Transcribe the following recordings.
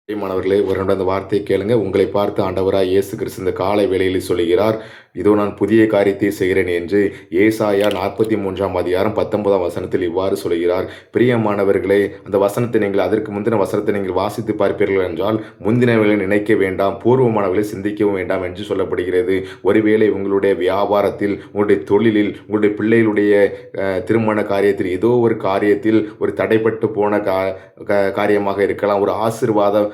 பிரியமானவர்களே, ஒரு நிமிடம் அந்த வார்த்தையை கேளுங்க. உங்களை பார்த்து ஆண்டவராய் இயேசு கிறிஸ்து இந்த காலை வேளையிலே சொல்லுகிறார், இதோ நான் புதிய காரியத்தை செய்கிறேன் என்று. ஏசாயா 43ஆம் அதிகாரம் 19ஆம் வசனத்தில் இவ்வாறு சொல்கிறார். பிரியமானவர்களே, அந்த வசனத்தை நீங்கள் அதற்கு முந்தின வசனத்தை நீங்கள் வாசித்து பார்ப்பீர்கள் என்றால், முந்தினவர்களை நினைக்க வேண்டாம், பூர்வமானவர்களை சிந்திக்கவும் வேண்டாம் என்று சொல்லப்படுகிறது. ஒருவேளை உங்களுடைய வியாபாரத்தில், உங்களுடைய தொழிலில், உங்களுடைய பிள்ளைகளுடைய திருமண காரியத்தில், ஏதோ ஒரு காரியத்தில் ஒரு தடைப்பட்டு போன காரியமாக இருக்கலாம், ஒரு ஆசீர்வாதம்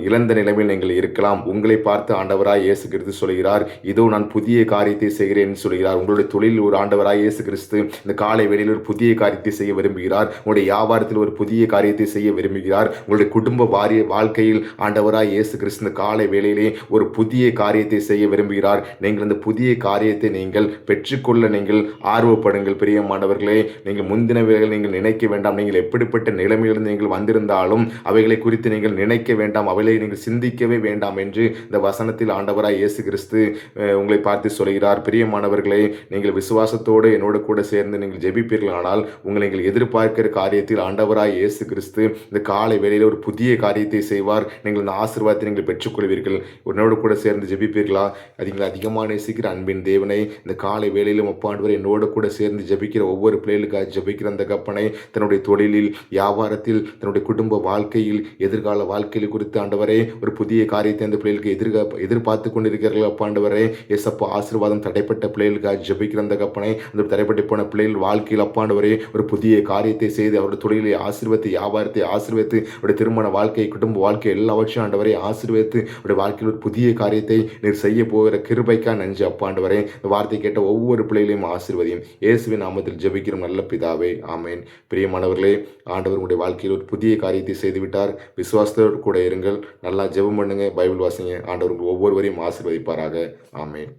இழந்த நிலைமையில் நீங்கள் இருக்கலாம். உங்களை பார்த்து ஆண்டவராய் இயேசு கிறிஸ்து சொல்கிறார், இதோ நான் புதிய காரியத்தை செய்கிறேன் என்று சொல்கிறார். உங்களுடைய தொழிலில் ஒரு ஆண்டவராய் இயேசு கிறிஸ்து இந்த காலை வேளையில் ஒரு புதிய காரியத்தை செய்ய விரும்புகிறார். உங்களுடைய வியாபாரத்தில் ஒரு புதிய காரியத்தை செய்ய விரும்புகிறார். உங்களுடைய குடும்ப வாழ்க்கையில் ஆண்டவராய் இயேசு கிறிஸ்து இந்த காலை வேளையிலே ஒரு புதிய காரியத்தை செய்ய விரும்புகிறார். நீங்கள் அந்த புதிய காரியத்தை நீங்கள் பெற்றுக்கொள்ள நீங்கள் ஆர்வப்படுங்கள். பிரியமானவர்களே, நீங்கள் முந்தினவர்கள் நீங்கள் நினைக்க வேண்டாம். நீங்கள் எப்படிப்பட்ட நிலைமையிலிருந்து நீங்கள் வந்திருந்தாலும் அவைகளை குறித்து நீங்கள் நினைக்க வேண்டாம், அவைகளை நீங்கள் சிந்திக்கவே வேண்டாம் என்று இந்த வசனத்தில் ஆண்டவராய் இயேசு கிறிஸ்து உங்களை பார்த்து சொல்கிறார். பிரியமானவர்களே, நீங்கள் விசுவாசத்தோடு என்னோடு கூட சேர்ந்து நீங்கள் ஜெபிப்பீர்களானால் உங்களை நீங்கள் எதிர்பார்க்கிற காரியத்தில் ஆண்டவராய் இயேசு கிறிஸ்து இந்த காலை வேளையில் ஒரு புதிய காரியத்தை செய்வார். நீங்கள் இந்த ஆசீர்வாதத்தை நீங்கள் பெற்றுக்கொள்வீர்கள். என்னோடு கூட சேர்ந்து ஜெபிப்பீர்களா? நீங்கள் அதிகமாக நேசிக்கிற அன்பின் தேவனை, இந்த காலை வேளையிலும் அப்பாண்டவர் என்னோடு கூட சேர்ந்து ஜெபிக்கிற ஒவ்வொரு பிள்ளைகளுக்காக ஜெபிக்கிற அந்த கப்பனை தன்னுடைய தொழிலில், வியாபாரத்தில், தன்னுடைய குடும்ப வாழ்க்கையில், எதிர்கால வாழ்க்கையில் குறித்து ஆண்டவரே ஒரு புதிய காரியத்தை அந்த பிள்ளைகளுக்கு எதிர்பார்த்து கொண்டிருக்கிறார்கள். அப்பாண்டவரே, ஏசப்பா ஆசீர்வாதம் தடைப்பட்ட பிள்ளைகளுக்காக ஜெபிக்கிற அந்த கப்பனை, அந்த தடைப்பட்டு போன பிள்ளைகள் வாழ்க்கையில் அப்பாண்டவரே ஒரு புதிய காரியத்தை செய்து அவருடைய தொழிலை ஆசீர்வதித்து, வியாபாரத்தை ஆசீர்வதித்து, அவருடைய திருமண வாழ்க்கை, குடும்ப வாழ்க்கை எல்லாவற்றையும் ஆண்டவரை ஆசீர்வதித்து அவருடைய வாழ்க்கையில் ஒரு புதிய காரியத்தை நீர் செய்ய போகிற கிருபைக்கா நன்றி அப்பாண்டவரே. இந்த வார்த்தை கேட்ட ஒவ்வொரு பிள்ளைகளையும் ஆசீர்வதியும் இயேசுவின் நாமத்தில் ஜெபிக்கிறோம் நல்ல பிதாவே, ஆமேன். பிரியமானவர்களே, ஆண்டவர் உங்களுடைய வாழ்க்கையில் ஒரு புதிய காரியத்தை செய்துவிட்டார். விசுவாசத்தோடு கூட இருங்கள். நல்லா ஜெபம் பண்ணுங்க, பைபிள் வாசிங்க. ஆண்டவர் ஒவ்வொருவரையும் ஆசீர்வதிப்பாராக. ஆமேன்.